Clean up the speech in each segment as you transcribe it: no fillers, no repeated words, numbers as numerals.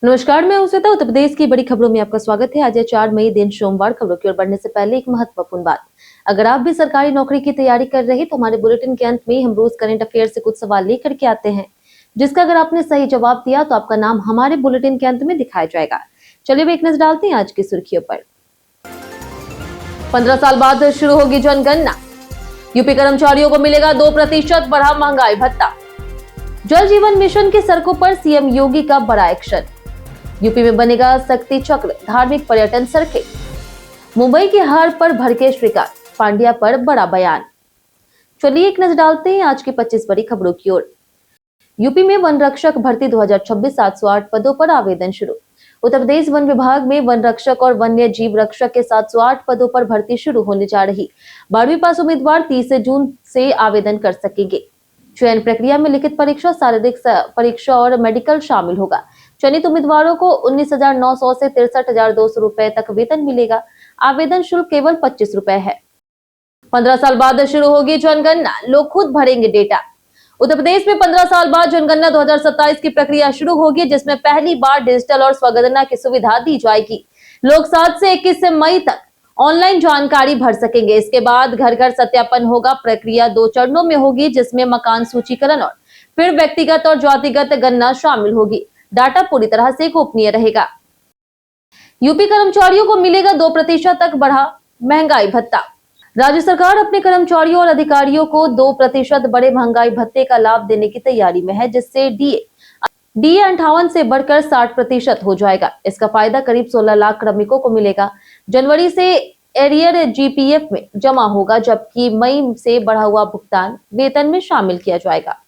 नमस्कार, मैं हूं श्वेता। उत्तर प्रदेश की बड़ी खबरों में आपका स्वागत है। आज है 4 मई दिन सोमवार। खबरों की ओर बढ़ने से पहले एक महत्वपूर्ण बात। अगर आप भी सरकारी नौकरी की तैयारी कर रहे हैं तो हमारे बुलेटिन के अंत में हम रोज करंट अफेयर से कुछ सवाल लेकर के आते हैं, जिसका अगर आपने सही जवाब दिया तो आपका नाम हमारे बुलेटिन के अंत में दिखाया जाएगा। चलिए एक नजर डालते हैं आज की सुर्खियों पर। 15 साल बाद शुरू होगी जनगणना। यूपी कर्मचारियों को मिलेगा 2% बढ़ा महंगाई भत्ता। जल जीवन मिशन की सड़कों पर सीएम योगी का बड़ा एक्शन। यूपी में बनेगा शक्ति चक्र धार्मिक पर्यटन सर्किट। मुंबई की हार पर भड़के श्रीकांत, पांड्या पर बड़ा बयान। चलिए एक नजर डालते हैं आज की 25 बड़ी खबरों की ओर। यूपी में वन रक्षक भर्ती 2026 708 पदों पर आवेदन शुरू। उत्तर प्रदेश वन विभाग में वन रक्षक और वन्य जीव रक्षक के 708 पदों पर भर्ती शुरू होने जा रही। 12वीं पास उम्मीदवार 30 जून से आवेदन कर सकेंगे। चयन प्रक्रिया में लिखित परीक्षा, शारीरिक परीक्षा और मेडिकल शामिल होगा। चयनित उम्मीदवारों को 19,900 से 63,200 रुपए तक वेतन मिलेगा। आवेदन शुल्क केवल 25 रुपए है। 15 साल बाद शुरू होगी जनगणना, लोग खुद भरेंगे डेटा। उत्तर प्रदेश में 15 साल बाद जनगणना 2027 की प्रक्रिया शुरू होगी, जिसमें पहली बार डिजिटल और स्वगणना की सुविधा दी जाएगी। लोग 7 से 21 मई तक ऑनलाइन जानकारी भर सकेंगे। इसके बाद घर घर सत्यापन होगा। प्रक्रिया 2 चरणों में होगी, जिसमें मकान सूचीकरण और फिर व्यक्तिगत और जातिगत गणना शामिल होगी। डाटा पूरी तरह से गोपनीय रहेगा। यूपी कर्मचारियों को मिलेगा 2% तक बढ़ा महंगाई भत्ता। राज्य सरकार अपने कर्मचारियों और अधिकारियों को 2% बड़े महंगाई भत्ते का लाभ देने की तैयारी में है, जिससे डीए 58 से बढ़कर 60% हो जाएगा। इसका फायदा करीब 16 लाख श्रमिकों को मिलेगा। जनवरी से एरियर जीपीएफ में जमा होगा, जबकि मई से बढ़ा हुआ भुगतान वेतन में शामिल किया जाएगा।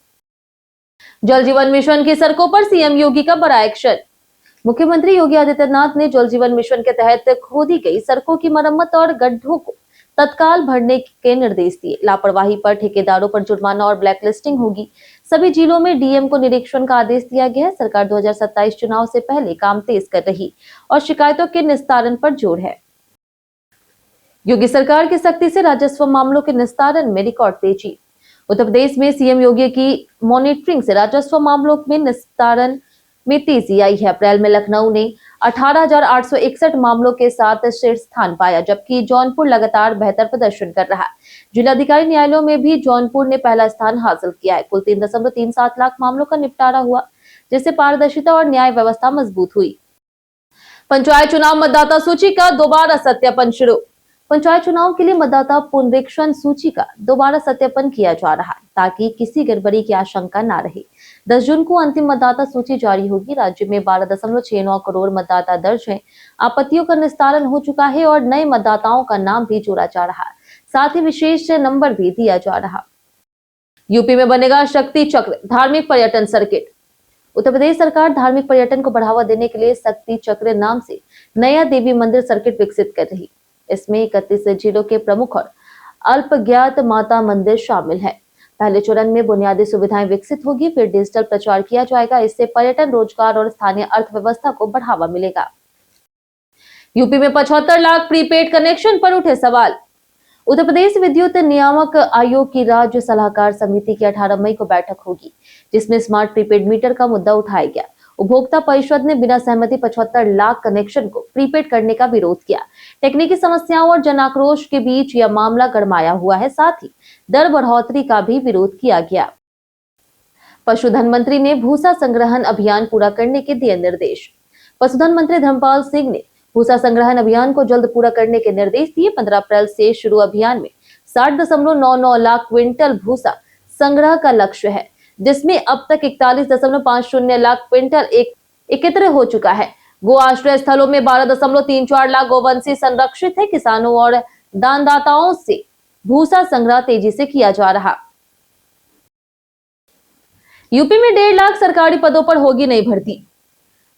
जल जीवन मिशन की सड़कों पर सीएम योगी का बड़ा एक्शन। मुख्यमंत्री योगी आदित्यनाथ ने जल जीवन मिशन के तहत खोदी गई सड़कों की मरम्मत और गड्ढों को तत्काल भरने के निर्देश दिए। लापरवाही पर ठेकेदारों पर जुर्माना और ब्लैक लिस्टिंग होगी। सभी जिलों में डीएम को निरीक्षण का आदेश दिया गया है। सरकार 2027 चुनाव से पहले काम तेज कर रही और शिकायतों के निस्तारण पर जोर है। योगी सरकार की सख्ती से राजस्व मामलों के निस्तारण में रिकॉर्ड तेजी। उत्तर प्रदेश में सीएम योगी की मॉनिटरिंग से राजस्व मामलों में निस्तारण में तेजी आई है। अप्रैल में लखनऊ ने 18,861 मामलों के साथ शीर्ष स्थान पाया, जबकि जौनपुर लगातार बेहतर प्रदर्शन कर रहा है। जिलाधिकारी न्यायालयों में भी जौनपुर ने पहला स्थान हासिल किया है। कुल 3.37 लाख मामलों का निपटारा हुआ, जिससे पारदर्शिता और न्याय व्यवस्था मजबूत हुई। पंचायत चुनाव मतदाता सूची का दोबारा सत्यापन शुरू। पंचायत चुनाव के लिए मतदाता पुनरीक्षण सूची का दोबारा सत्यापन किया जा रहा है, ताकि किसी गड़बड़ी की आशंका न रहे। 10 जून को अंतिम मतदाता सूची जारी होगी। राज्य में 12.69 करोड़ मतदाता दर्ज हैं। आपत्तियों का निस्तारण हो चुका है और नए मतदाताओं का नाम भी जोड़ा जा रहा है। साथ ही विशेष नंबर भी दिया जा रहा। यूपी में बनेगा शक्ति चक्र धार्मिक पर्यटन सर्किट। उत्तर प्रदेश सरकार धार्मिक पर्यटन को बढ़ावा देने के लिए शक्ति चक्र नाम से नया देवी मंदिर सर्किट विकसित कर रही। इसमें 31 जिलों के प्रमुख और अल्पज्ञात माता मंदिर शामिल है। पहले चरण में बुनियादी सुविधाएं विकसित होगी, फिर डिजिटल प्रचार किया जाएगा। इससे पर्यटन, रोजगार और स्थानीय अर्थव्यवस्था को बढ़ावा मिलेगा। यूपी में 75 लाख प्रीपेड कनेक्शन पर उठे सवाल। उत्तर प्रदेश विद्युत नियामक आयोग की राज्य सलाहकार समिति की 18 मई को बैठक होगी, जिसमें स्मार्ट प्रीपेड मीटर का मुद्दा उठाया गया। उपभोक्ता परिषद ने बिना सहमति 75 लाख कनेक्शन को प्रीपेड करने का विरोध किया। तकनीकी समस्याओं और जन आक्रोश के बीच यह मामला गरमाया हुआ है। साथ ही दर बढ़ोतरी का भी विरोध किया गया। पशुधन मंत्री ने भूसा संग्रहण अभियान पूरा करने के दिए निर्देश। पशुधन मंत्री धर्मपाल सिंह ने भूसा संग्रहण अभियान को जल्द पूरा करने के निर्देश दिए। 15 अप्रैल से शुरू अभियान में 60.99 लाख क्विंटल भूसा संग्रह का लक्ष्य है, जिसमें अब तक 41.50 लाख क्विंटल एकत्र हो चुका है। गो आश्रय स्थलों में 12.34 लाख गोवंशी संरक्षित है। किसानों और दानदाताओं से भूसा संग्रह तेजी से किया जा रहा। यूपी में 1.5 लाख सरकारी पदों पर होगी नई भर्ती।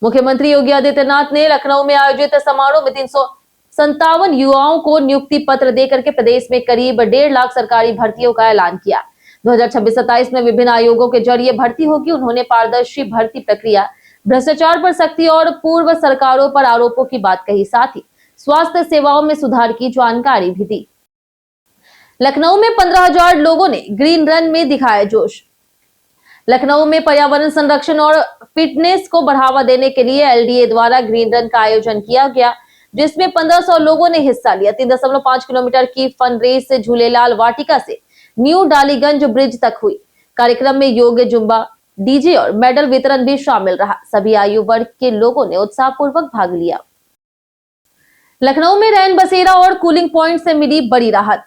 मुख्यमंत्री योगी आदित्यनाथ ने लखनऊ में आयोजित समारोह में 357 युवाओं को नियुक्ति पत्र देकर के प्रदेश में करीब 1.5 लाख सरकारी भर्तियों का ऐलान किया। 2026-27 में विभिन्न आयोगों के जरिए भर्ती होगी। उन्होंने पारदर्शी भर्ती प्रक्रिया, भ्रष्टाचार पर सख्ती और पूर्व सरकारों पर आरोपों की बात कही। साथ ही स्वास्थ्य सेवाओं में सुधार की जानकारी भी दी। लखनऊ में 15,000 लोगों ने ग्रीन रन में दिखाया जोश। लखनऊ में पर्यावरण संरक्षण और फिटनेस को बढ़ावा देने के लिए एलडीए द्वारा ग्रीन रन का आयोजन किया गया, जिसमें 1500 लोगों ने हिस्सा लिया। 3.5 किलोमीटर की फन रेस से झूलेलाल वाटिका से न्यू डालीगंज ब्रिज तक हुई। कार्यक्रम में योग, जुम्बा, डीजे और मेडल वितरण भी शामिल रहा। सभी आयु वर्ग के लोगों ने उत्साहपूर्वक भाग लिया। लखनऊ में रैन बसेरा और कूलिंग पॉइंट से मिली बड़ी राहत।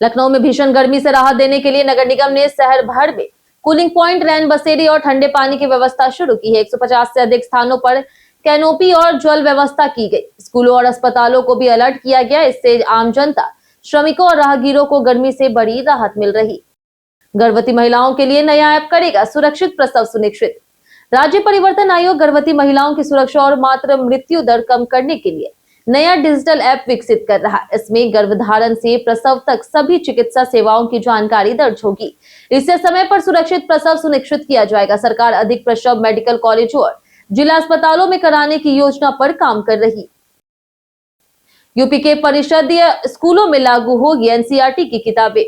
लखनऊ में भीषण गर्मी से राहत देने के लिए नगर निगम ने शहर भर में कूलिंग पॉइंट, रैन बसेरे और ठंडे पानी की व्यवस्था शुरू की है। 150 से अधिक स्थानों पर कैनोपी और जल व्यवस्था की गई। स्कूलों और अस्पतालों को भी अलर्ट किया गया। इससे आम जनता, श्रमिकों और राहगीरों को गर्मी से बड़ी राहत मिल रही। गर्भवती महिलाओं के लिए नया ऐप करेगा सुरक्षित प्रसव सुनिश्चित। राज्य परिवर्तन आयोग गर्भवती महिलाओं की सुरक्षा और मातृ मृत्यु दर कम करने के लिए नया डिजिटल ऐप विकसित कर रहा है। इसमें गर्भधारण से प्रसव तक सभी चिकित्सा सेवाओं की जानकारी दर्ज होगी। इससे समय पर सुरक्षित प्रसव सुनिश्चित किया जाएगा। सरकार अधिक प्रसव मेडिकल कॉलेजों और जिला अस्पतालों में कराने की योजना पर काम कर रही। यूपी के परिषदीय स्कूलों में लागू होगी एनसीईआरटी की किताबें।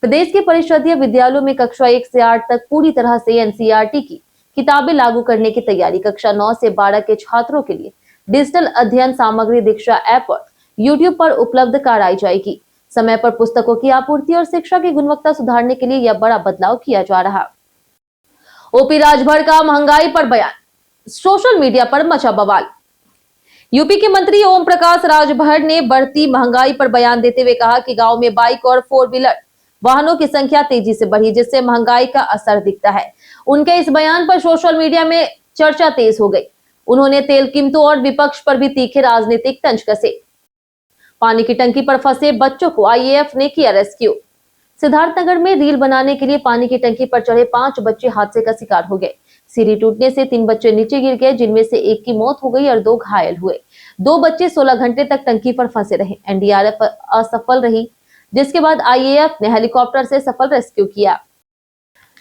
प्रदेश के परिषदीय विद्यालयों में कक्षा 1 से 8 तक पूरी तरह से एनसीईआरटी की किताबें लागू करने की तैयारी। कक्षा 9 से 12 के छात्रों के लिए डिजिटल अध्ययन सामग्री दीक्षा ऐप और यूट्यूब पर उपलब्ध कराई जाएगी। समय पर पुस्तकों की आपूर्ति और शिक्षा की गुणवत्ता सुधारने के लिए यह बड़ा बदलाव किया जा रहा। ओपी राजभर का महंगाई पर बयान, सोशल मीडिया पर मचा बवाल। यूपी के मंत्री ओम प्रकाश राजभर ने बढ़ती महंगाई पर बयान देते हुए कहा कि गांव में बाइक और 4 व्हीलर वाहनों की संख्या तेजी से बढ़ी, जिससे महंगाई का असर दिखता है। उनके इस बयान पर सोशल मीडिया में चर्चा तेज हो गई। उन्होंने तेल कीमतों और विपक्ष पर भी तीखे राजनीतिक तंज कसे। पानी की टंकी पर फंसे बच्चों को आईएएफ ने किया रेस्क्यू। सिद्धार्थनगर में रील बनाने के लिए पानी की टंकी पर चढ़े 5 बच्चे हादसे का शिकार हो गए। सीढ़ी टूटने से 3 बच्चे नीचे गिर गए, जिनमें से एक की मौत हो गई और 2 घायल हुए। 2 बच्चे 16 घंटे तक टंकी पर फंसे रहे। एनडीआरएफ असफल रही, जिसके बाद आईएएफ ने हेलीकॉप्टर से सफल रेस्क्यू किया।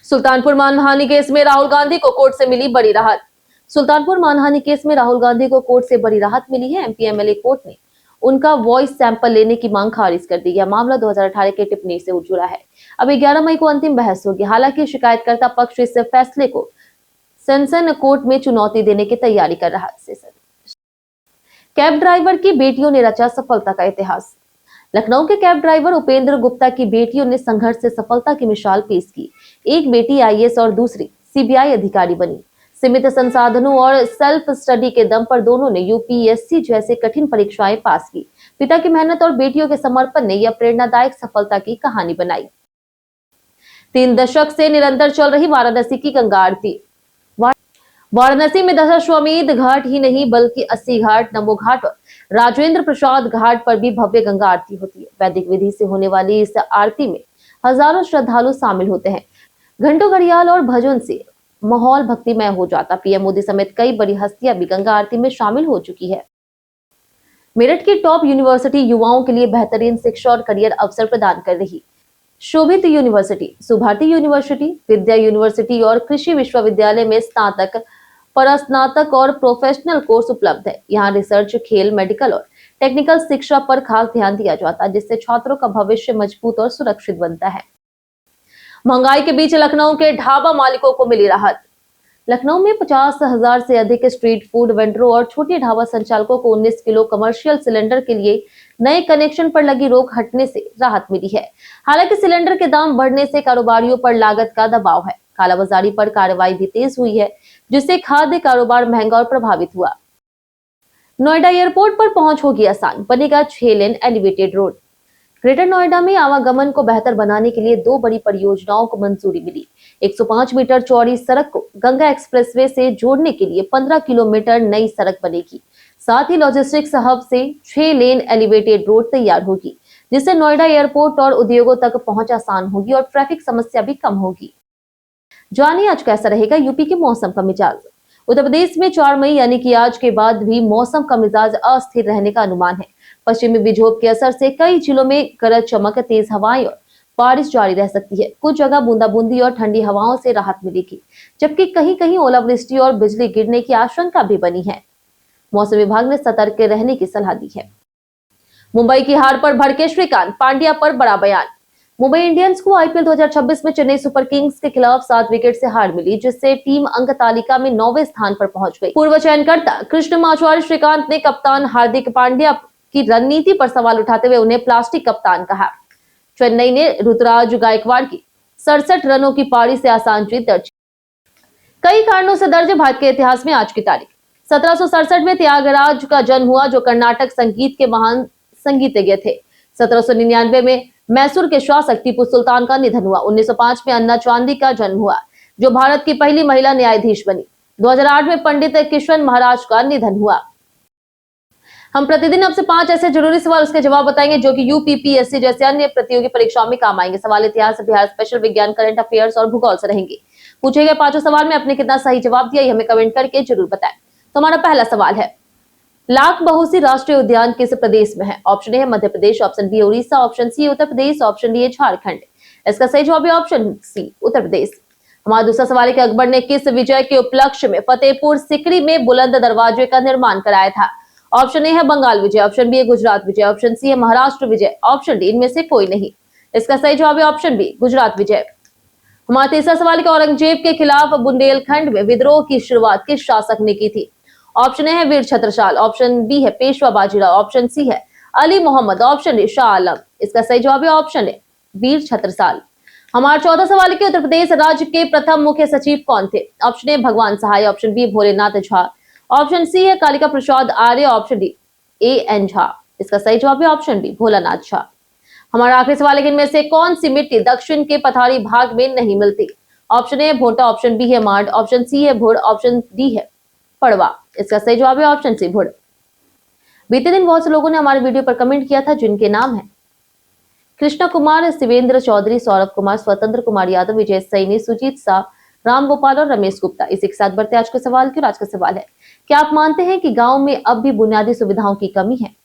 सुल्तानपुर मानहानि केस में राहुल गांधी को कोर्ट से मिली बड़ी राहत। सुल्तानपुर मानहानि केस में राहुल गांधी को कोर्ट से बड़ी राहत मिली है। एमपी एमएलए कोर्ट ने उनका वॉइस सैंपल लेने की मांग खारिज कर दी। यह मामला 2018 के टिप्पणी से जुड़ा है। अब 11 मई को अंतिम बहस होगी। हालांकि शिकायतकर्ता पक्ष इस फैसले को सेशन कोर्ट में चुनौती देने की तैयारी कर रहा है। कैब ड्राइवर की बेटियों ने रचा सफलता का इतिहास। लखनऊ के कैब ड्राइवर उपेंद्र गुप्ता की बेटियों ने संघर्ष से सफलता की मिसाल पेश की। एक बेटी आईएएस और दूसरी सीबीआई अधिकारी बनी। सीमित संसाधनों और सेल्फ स्टडी के दम पर दोनों ने यूपीएससी जैसे कठिन परीक्षाएं पास की। पिता की मेहनत और बेटियों के समर्पण ने यह प्रेरणादायक सफलता की कहानी बनाई। 3 दशक से निरंतर चल रही वाराणसी की गंगा आरती। वाराणसी में दशाश्वमेध घाट ही नहीं बल्कि 80 घाट, नमो घाट और राजेंद्र प्रसाद घाट पर भी भव्य गंगा आरती होती है। वैदिक विधि से होने वाली इस आरती में हजारों श्रद्धालु शामिल होते हैं। घंटों घड़ियाल और भजन से माहौल भक्तिमय हो जाता। पीएम मोदी समेत कई बड़ी हस्तियां भी गंगा आरती में शामिल हो चुकी है। मेरठ की टॉप यूनिवर्सिटी युवाओं के लिए बेहतरीन शिक्षा और करियर अवसर प्रदान कर रही। शोभित यूनिवर्सिटी, सुभारती यूनिवर्सिटी, विद्या यूनिवर्सिटी और कृषि विश्वविद्यालय में स्नातक, परास्नातक और प्रोफेशनल कोर्स उपलब्ध है। यहाँ रिसर्च, खेल, मेडिकल और टेक्निकल शिक्षा पर खास ध्यान दिया जाता है, जिससे छात्रों का भविष्य मजबूत और सुरक्षित बनता है। महंगाई के बीच लखनऊ के ढाबा मालिकों को मिली राहत। लखनऊ में 50,000 से अधिक स्ट्रीट फूड वेंडरों और छोटे ढाबा संचालकों को 19 किलो कमर्शियल सिलेंडर के लिए नए कनेक्शन पर लगी रोक हटने से राहत मिली है। हालांकि सिलेंडर के दाम बढ़ने से कारोबारियों पर लागत का दबाव है। कालाबाजारी पर कार्रवाई भी तेज हुई है, जिससे खाद्य कारोबार महंगा और प्रभावित हुआ। नोएडा एयरपोर्ट पर पहुंच होगी आसान, बनेगा 6 lane elevated road. Greater Noida में आवागमन को बेहतर बनाने के लिए 2 बड़ी परियोजनाओं को मंजूरी मिली। 105 मीटर चौड़ी सड़क को गंगा एक्सप्रेसवे से जोड़ने के लिए 15 किलोमीटर नई सड़क बनेगी। साथ ही लॉजिस्टिक्स हब से 6 लेन एलिवेटेड रोड तैयार होगी, जिससे नोएडा एयरपोर्ट और उद्योगों तक पहुंच आसान होगी और ट्रैफिक समस्या भी कम होगी। जानिए आज कैसा रहेगा यूपी के मौसम का मिजाज। उत्तर प्रदेश में 4 मई यानी कि आज के बाद भी मौसम का मिजाज अस्थिर रहने का अनुमान है। पश्चिमी विक्षोभ के असर से कई जिलों में गरज चमक, तेज हवाएं और बारिश जारी रह सकती है। कुछ जगह बूंदाबूंदी और ठंडी हवाओं से राहत मिलेगी, जबकि कहीं कहीं ओलावृष्टि और बिजली गिरने की आशंका भी बनी है। मौसम विभाग ने सतर्क रहने की सलाह दी है। मुंबई की हार पर भड़के श्रीकांत, पांड्या पर बड़ा बयान। मुंबई इंडियंस को आईपीएल 2026 में चेन्नई सुपर किंग्स के खिलाफ 7 विकेट से हार मिली, जिससे टीम अंक तालिका में 9वें स्थान पर पहुंच गई। पूर्व चयनकर्ता कृष्ण माचवारी श्रीकांत ने कप्तान हार्दिक पांड्या की रणनीति पर सवाल उठाते हुए उन्हें प्लास्टिक कप्तान कहा। चेन्नई ने ऋतुराज गायकवाड़ की 67 रनों की पारी से आसान जीत दर्ज। कई कारणों से दर्ज भारत के इतिहास में आज की तारीख 1767 में त्यागराज का जन्म हुआ, जो कर्नाटक संगीत के महान संगीतज्ञ थे। 1799 में मैसूर के शासक टीपू सुल्तान का निधन हुआ। 1905 में अन्ना चांदी का जन्म हुआ, जो भारत की पहली महिला न्यायाधीश बनी। 2008 में पंडित किशन महाराज का निधन हुआ। हम प्रतिदिन आपसे 5 ऐसे जरूरी सवाल उसके जवाब बताएंगे जो कि यूपीपीएससी जैसे अन्य प्रतियोगी परीक्षाओं में काम आएंगे। सवाल इतिहास, बिहार स्पेशल, विज्ञान, करंट अफेयर्स और भूगोल से रहेंगे। पूछे गए 5 सवाल में आपने कितना सही जवाब दिया, ये हमें कमेंट करके जरूर बताएं। तो हमारा पहला सवाल है, लाख बहुसी राष्ट्रीय उद्यान किस प्रदेश में है? ऑप्शन ए है Madhya Pradesh, option B Orissa, option C Uttar Pradesh, option D है झारखंड। इसका सही जवाब है ऑप्शन सी उत्तर प्रदेश। हमारा दूसरा सवाल है कि अकबर ने किस विजय के उपलक्ष्य में फतेहपुर सिकरी में बुलंद दरवाजे का निर्माण कराया था? ऑप्शन ए है बंगाल विजय, ऑप्शन बी है गुजरात विजय, ऑप्शन सी है महाराष्ट्र विजय, ऑप्शन डी इनमें से कोई नहीं। इसका सही जवाब है ऑप्शन बी गुजरात विजय। हमारा तीसरा सवाल है कि औरंगजेब के खिलाफ बुंदेलखंड में विद्रोह की शुरुआत किस शासक ने की थी? ऑप्शन ए है वीर छत्रसाल, ऑप्शन बी है पेशवा बाजीराव, ऑप्शन सी है अली मोहम्मद, ऑप्शन डी शाह आलम। इसका सही जवाब है ऑप्शन ए वीर छत्रसाल। हमारा चौथा सवाल है कि उत्तर प्रदेश राज्य के प्रथम मुख्य सचिव कौन थे? Option A Bhagwan Sahay, option B Bholenath Jha, option C है Kalika Prasad Arya, option D N Jha. इसका सही जवाब है ऑप्शन बी भोलानाथ झा। हमारा आखिरी सवाल है कि इनमें से कौन सी मिट्टी दक्षिण के पठारी भाग में नहीं मिलती? ऑप्शन ए भोटा, ऑप्शन बी है मार्ड, ऑप्शन सी है भुड़, ऑप्शन डी है पड़वा। इसका सही जवाब है ऑप्शन सी भुड़। बीते दिन बहुत से लोगों ने हमारे वीडियो पर कमेंट किया था, जिनके नाम है कृष्णा कुमार, शिवेंद्र चौधरी, सौरभ कुमार, स्वतंत्र कुमार यादव, विजय सैनी, सुजीत शाह, राम गोपाल और रमेश गुप्ता। इसी के साथ बढ़ते आज का सवाल की। आज का सवाल है, क्या आप मानते हैं कि गांव में अब भी बुनियादी सुविधाओं की कमी है?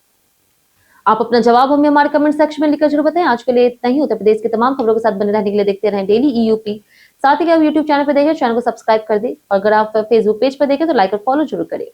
आप अपना जवाब हमें हमारे कमेंट सेक्शन में लिखकर जरूर बताएं। आज के लिए इतना ही। उत्तर प्रदेश की तमाम खबरों के साथ बने रहने के लिए देखते रहें डेली ईयूपी। साथ ही आप यूट्यूब चैनल पर देखें, चैनल को सब्सक्राइब कर दें, और अगर आप फेसबुक पेज पर देखें तो लाइक और फॉलो जरूर करें।